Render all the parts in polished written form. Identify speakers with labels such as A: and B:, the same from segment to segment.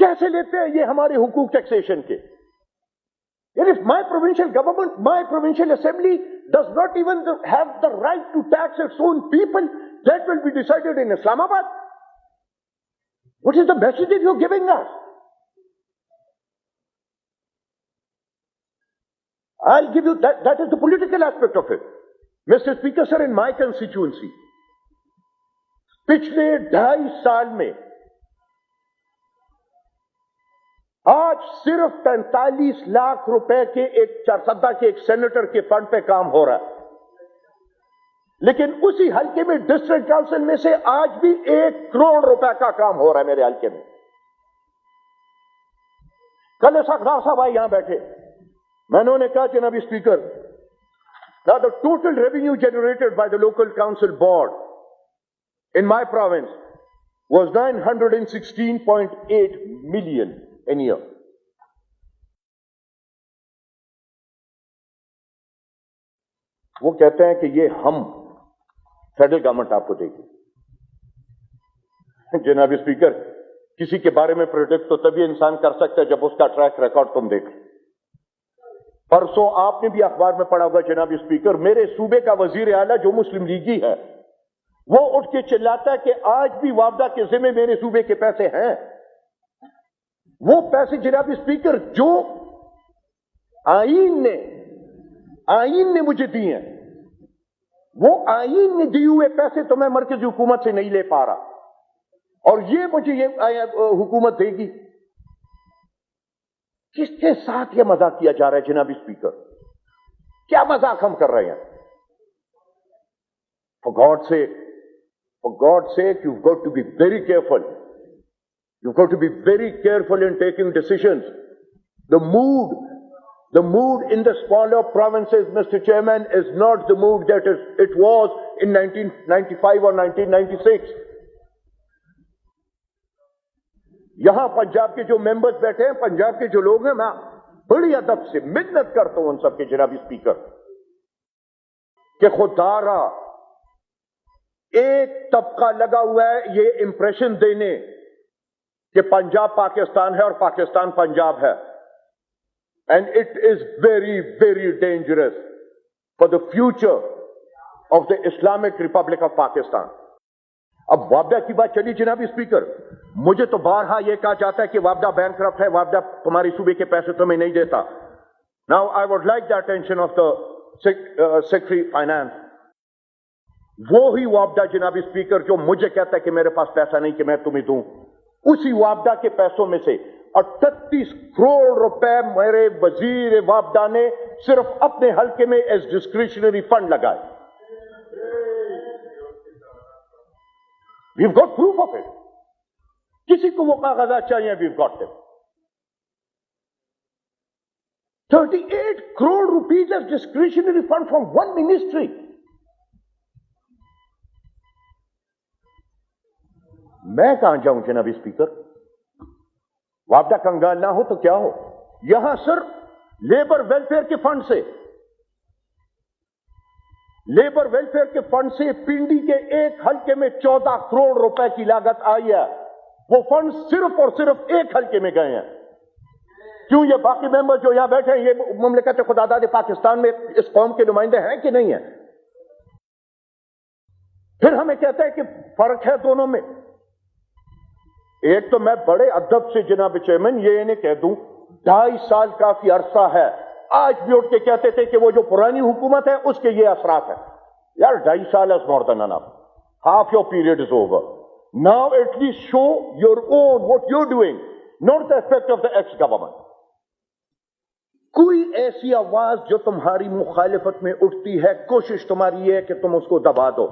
A: कैसे लेते हैं ये हमारे हुकूक टैक्सेशन के? And if my provincial government, my provincial assembly does not even have the right to tax its own people, that will be decided in Islamabad. What is the message that you're giving us? I'll give you that. That is the political aspect of it. Mr. Speaker, sir, in my constituency, पिछले 2.5 साल में आज सिर्फ 45 लाख रुपए के एक चारसद्दा के एक सेनेटर के फंड पे काम हो रहा है, लेकिन उसी हल्के में डिस्ट्रिक्ट काउंसिल में से आज भी 1 करोड़ रुपए का काम हो रहा है मेरे हल्के में। कल सरदार साहब आए यहां बैठे, मैंने उन्हें कहा जनाब speaker, now the total revenue generated by the local council board in my province was 916.8 million in a year. वो कहते हैं कि ये हम फेडरल गवर्नमेंट आपको देगी। जनाब स्पीकर, किसी के बारे में प्रोडिक्ट तो तभी इंसान कर सकता है जब उसका ट्रैक रिकॉर्ड तुम देखो। परसों आपने भी अखबार में पढ़ा होगा जनाब स्पीकर, मेरे सूबे का वजीर आला जो मुस्लिम लीगी है वो उठ के चिल्लाता है कि आज भी वापदा के जिम्मे मेरे सूबे के पैसे हैं। वो पैसे जनाब स्पीकर जो आईन ने मुझे दिए हैं, वो आईन ने दिए हुए पैसे तो मैं मरकजी हुकूमत से नहीं ले पा रहा, और ये मुझे ये हुकूमत देगी। किसके साथ ये मजाक किया जा रहा है जनाब स्पीकर? क्या मजाक हम कर रहे हैं? For God's sake, you've got to be very careful. You've got to be very careful in taking decisions. The mood in the smaller provinces, Mr. Chairman, is not the mood that it was in 1995 or 1996. यहां पंजाब के जो members बैठे हैं, पंजाब के जो लोग हैं, मैं बड़ी अदब से मिन्नत करता हूं उन सबके जनाब स्पीकर कि खुदारा एक तबका लगा हुआ है ये इंप्रेशन देने कि पंजाब पाकिस्तान है और पाकिस्तान पंजाब है, and it is very very dangerous for the future of the Islamic Republic of Pakistan. अब वापडा की बात चली जनाब स्पीकर, मुझे तो बारहा यह कहा जाता है कि वापडा बैंकक्रप्ट है, वापडा तुम्हारी सूबे के पैसे तुम्हें नहीं देता। Now I would like the attention of the secretary finance, वो ही वापडा जनाब स्पीकर जो मुझे कहता है कि मेरे पास पैसा नहीं कि मैं तुम्हें दूं, उसी वापडा के पैसों में से 38 करोड़ रुपए मेरे वजीर वापडा ने सिर्फ अपने हल्के में एज डिस्क्रिशनरी फंड लगाए। We've got proof of it. किसी को वो कागजात चाहिए, we've got them. 38 crore rupees as discretionary fund from one ministry. मैं कहां जाऊं जनाब स्पीकर? वापडा कंगाल ना हो तो क्या हो? यहां सर लेबर वेलफेयर के फंड से पिंडी के एक हल्के में 14 करोड़ रुपए की लागत आई है। वो फंड सिर्फ और सिर्फ एक हल्के में गए हैं। क्यों ये बाकी मेंबर जो यहां बैठे हैं ये मुमलिकत खुदादाद पाकिस्तान में इस कौम के नुमाइंदे हैं कि नहीं है? फिर हमें कहते हैं कि फर्क है दोनों में। एक तो मैं बड़े अदब से जनाब चेयरमैन ये इन्हें कह दूं, 2.5 साल काफी अरसा है, आज भी उठ के कहते थे कि वो जो पुरानी हुकूमत है उसके ये असरात है। यार 2.5 साल is more than enough, half your period is over, now at least show your own what you are doing, not the effect of the ex government. कोई ऐसी आवाज जो तुम्हारी मुखालिफत में उठती है, कोशिश तुम्हारी है कि तुम उसको दबा दो।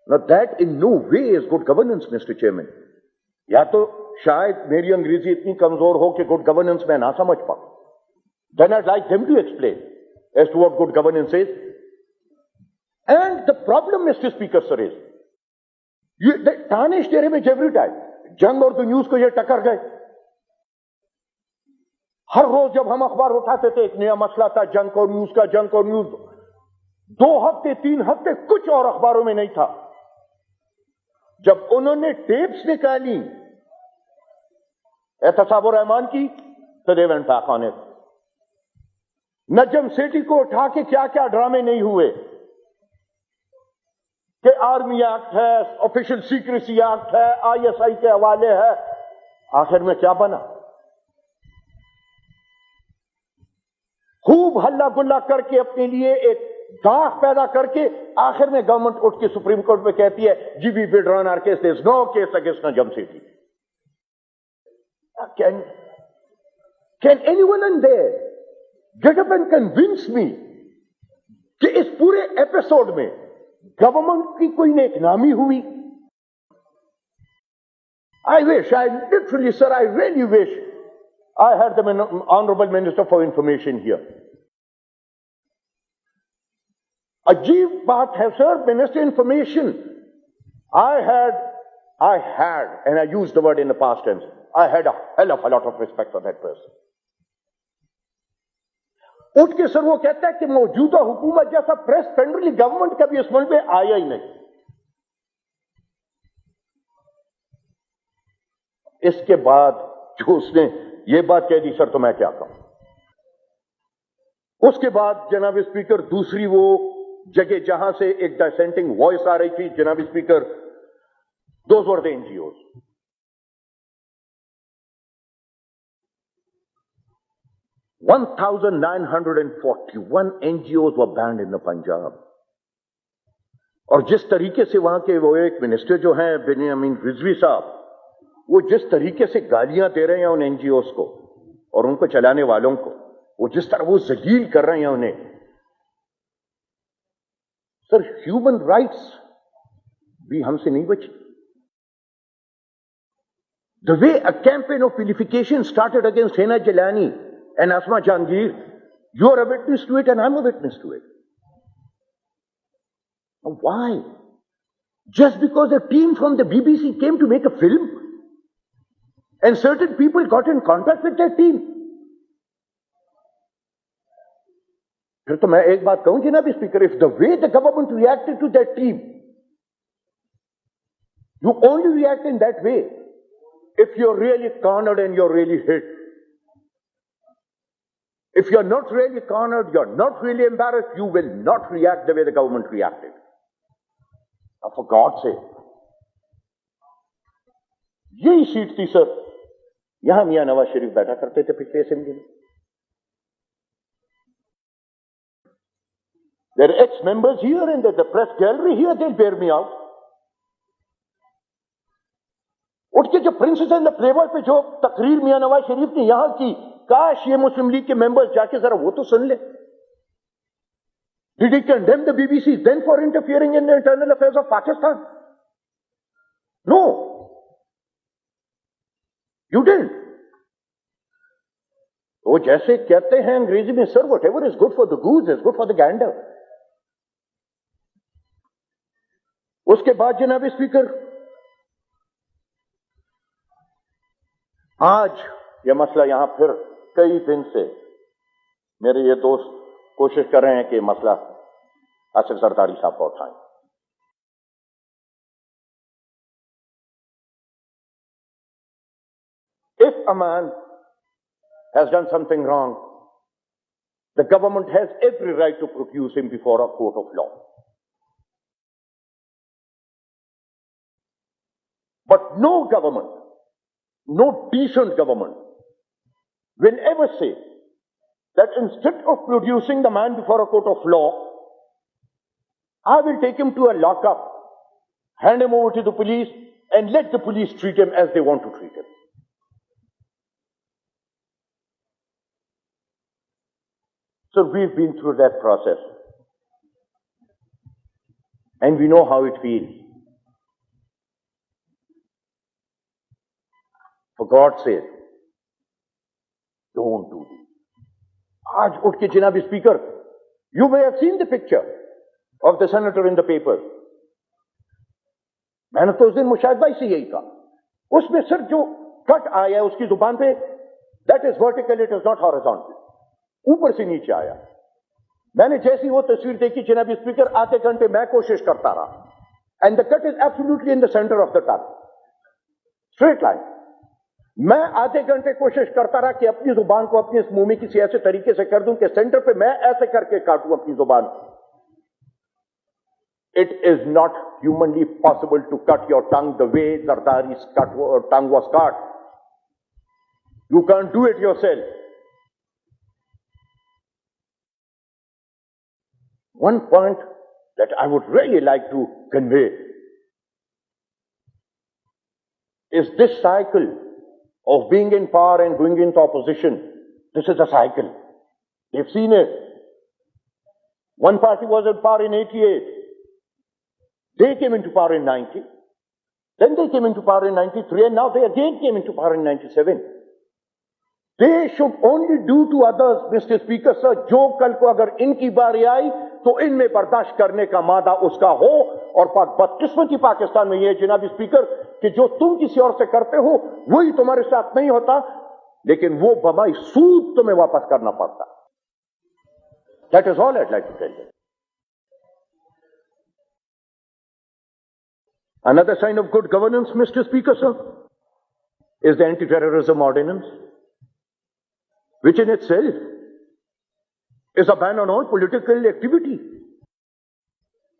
A: Now that in no way is good governance, Mr. Chairman. या तो शायद मेरी अंग्रेजी इतनी कमजोर हो कि गुड गवर्नेंस मैं ना समझ पाऊं। Then I'd like them to explain as to what good governance is. And the problem, Mr. Speaker, sir, is they tarnish their image every time. जंग और द न्यूज को ये टक्कर गए। हर रोज जब हम अखबार उठाते थे एक नया मसला था, जंग और न्यूज का, जंग और न्यूज। 2 हफ्ते 3 हफ्ते कुछ और अखबारों में नहीं था। जब उन्होंने टेप्स निकाली एहतसाब रहमान की, तो they went back on it. Najam Sethi को उठा के क्या क्या ड्रामे नहीं हुए कि आर्मी एक्ट है, ऑफिशियल सीक्रेसी एक्ट है, आईएसआई के हवाले है। आखिर में क्या बना? खूब हल्ला गुल्ला करके अपने लिए एक दाग पैदा करके आखिर में गवर्नमेंट उठ के सुप्रीम कोर्ट में कहती है जी we withdrawn our case, there is no case against Najam Sethi. Can anyone in there get up and convince me कि इस पूरे एपिसोड में गवर्नमेंट की कोई नेकनामी हुई? I wish, I literally, sir, I really wish I had the Honorable Minister for Information here. अजीब बात है sir, Minister Information. I had, and I used the word in the past tense, I had a hell of a lot of respect for that person. उठ के sir वो कहता है कि मौजूदा हुकूमत जैसा प्रेस फ्रेंडली गवर्नमेंट कभी इस मुल्क में आया ही नहीं। इसके बाद जो उसने ये बात कह दी सर, तो मैं क्या कहूं। उसके बाद जनाब स्पीकर दूसरी वो जगह जहां से एक डिसेंटिंग वॉइस आ रही थी, जनाब speaker, those were the NGOs. $1,941 NGOs were banned in the Punjab। और जिस तरीके से वहां के वो एक मिनिस्टर जो हैं बेनियामीन रिजवी साहब, वो जिस तरीके से गालियां दे रहे हैं उन एनजीओस को और उनको चलाने वालों को, वो जिस तरह वो जलील कर रहे हैं उन्हें, सर ह्यूमन राइट्स भी हमसे नहीं बची। The way a campaign of vilification started against Hina Jilani and Asma Jahangir, you are a witness to it and I'm a witness to it. Why? Just because a team from the BBC came to make a film and certain people got in contact with that team. फिर तो मैं एक बात कहूं जनाब speaker, if the way the government reacted to that team, you only react in that way if you're really cornered and you're really hit. If you're not really cornered, you're not really embarrassed, you will not react the way the government reacted. Now, for God's sake. यही seat थी sir, यहां मियां नवाज शरीफ बैठा करते थे पिछले assembly में। There are ex-members here in the press gallery here, they'll bear me out. उठ के जो प्रिंसेस एंड द प्लेबॉय पे जो तकरीर मियां नवाज शरीफ ने यहां की, काश ये मुस्लिम लीग के मेंबर्स जाके जरा वो तो सुन ले। Did he condemn the BBC then for interfering in the internal affairs of Pakistan? No. You didn't. वो जैसे कहते हैं अंग्रेजी में, sir whatever is good for the goose is good for the gander. उसके बाद जनाब स्पीकर, आज यह मसला यहां फिर कई दिन से मेरे ये दोस्त कोशिश कर रहे हैं कि मसला आसिफ जरदारी साहब को उठाएं। If a man has done something wrong, the government has every right to produce him before a court of law. But no government, no decent government will ever say that instead of producing the man before a court of law, I will take him to a lockup, hand him over to the police, and let the police treat him as they want to treat him. So we've been through that process, and we know how it feels. For God's sake, don't do this. Aaj uth ke Janab Speaker, you may have seen the picture of the senator in the paper. मैंने तो उस दिन मुशाहिद भाई से यही कहा, उसमें sir जो कट आया उसकी जुबान पे, that is vertical, it is not horizontal. ऊपर से नीचे आया। मैंने जैसी वो तस्वीर देखी जनाब स्पीकर, आधे घंटे मैं कोशिश करता रहा, and the cut is absolutely in the center of the tongue, straight line. मैं आधे घंटे कोशिश करता रहा कि अपनी जुबान को अपनी इस मुंह में किसी ऐसे तरीके से कर दूं कि सेंटर पे मैं ऐसे करके काटूं अपनी जुबान। It is not humanly possible to cut your tongue the way Zardari's tongue was cut. You can't do it yourself. One point that I would really like to convey is this cycle of being in power and going into opposition. This is a cycle. They've seen it. One party was in power in 88. They came into power in 90. Then they came into power in 93, and now they again came into power in 97. They should only do to others, Mr. Speaker sir, जो कल को अगर इनकी बारी आई तो इनमें बर्दाश्त करने का मादा उसका हो। और बदकिस्मती पाकिस्तान में यह जनाब स्पीकर कि जो तुम किसी और से करते हो वही तुम्हारे साथ नहीं होता, लेकिन वो बमाई सूद तुम्हें वापस करना पड़ता। That is all I'd like to tell you. Another sign of good governance, Mr. Speaker, sir, is the Anti-Terrorism Ordinance, which in itself is a ban on all political activity.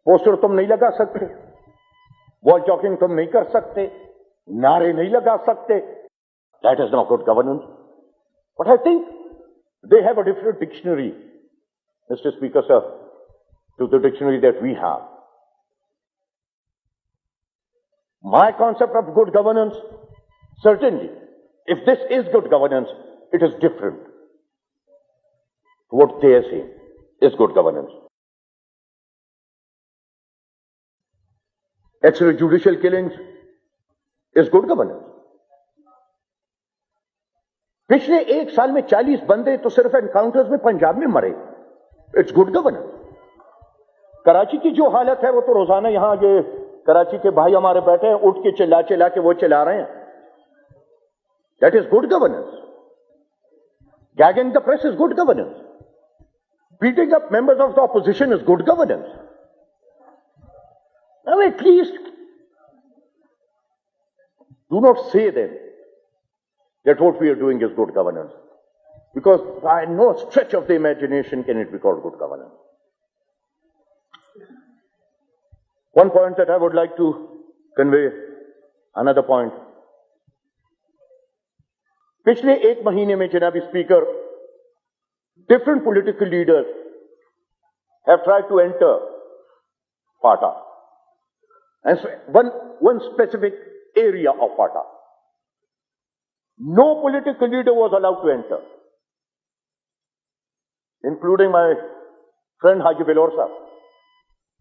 A: Poster तुम नहीं लगा सकते, wall choking तुम नहीं कर सकते, नारे नहीं लगा सकते. That is not good governance. But I think they have a different dictionary, Mr. Speaker, sir, to the dictionary that we have. My concept of good governance, certainly, if this is good governance, it is different to what they are saying is good governance. Extrajudicial killings is good governance. पिछले एक साल में 40 बंदे तो सिर्फ encounters में पंजाब में मरे. It's good governance. कराची की जो हालत है वो तो रोजाना यहां ये कराची के भाई हमारे बैठे हैं, उठ के चिल्ला चिल्ला के वो चिल्ला रहे हैं. That is good governance. Gagging the press is good governance. Beating up members of the opposition is good governance. Now at least do not say then that what we are doing is good governance, because by no stretch of the imagination can it be called good governance. One point that I would like to convey, another point. पिछले एक महीने में जनाब speaker, different political leaders have tried to enter FATA. And one specific area of FATA. No political leader was allowed to enter, including my friend Haji Bilor Saab.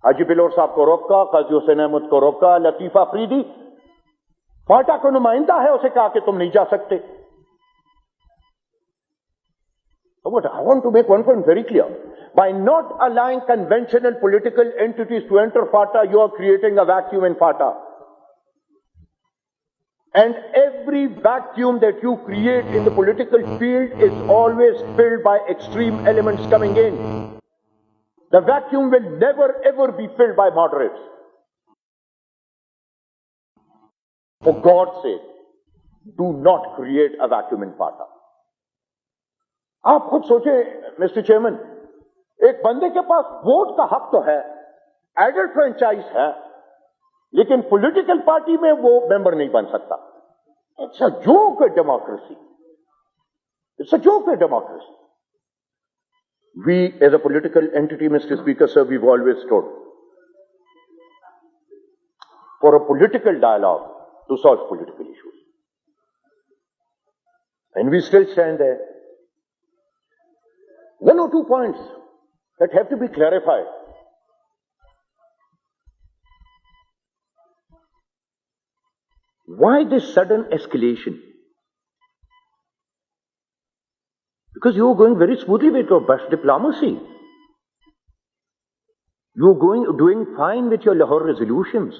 A: Haji Bilor Saab को रोका, काजी हुसैन अहमद को रोका, Latif Afridi FATA का नुमाइंदा है, उसे कहा कि तुम नहीं जा सकते. But I want to make one point very clear. By not allowing conventional political entities to enter FATA, you are creating a vacuum in FATA. And every vacuum that you create in the political field is always filled by extreme elements coming in. The vacuum will never ever be filled by moderates. For God's sake, do not create a vacuum in FATA. आप खुद सोचे mister chairman, एक बंदे के पास vote का हक तो है, एडल्ट फ्रेंचाइज है, लेकिन पॉलिटिकल पार्टी में वो मेंबर नहीं बन सकता. It's a joke at democracy. It's a joke at democracy. We as a political entity, mister speaker sir, we always stood for a political dialogue to solve political issues, and we still stand there. One or two points that have to be clarified. Why this sudden escalation? Because you are going very smoothly with your best diplomacy. You are doing fine with your Lahore resolutions.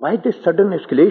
A: Why this sudden escalation?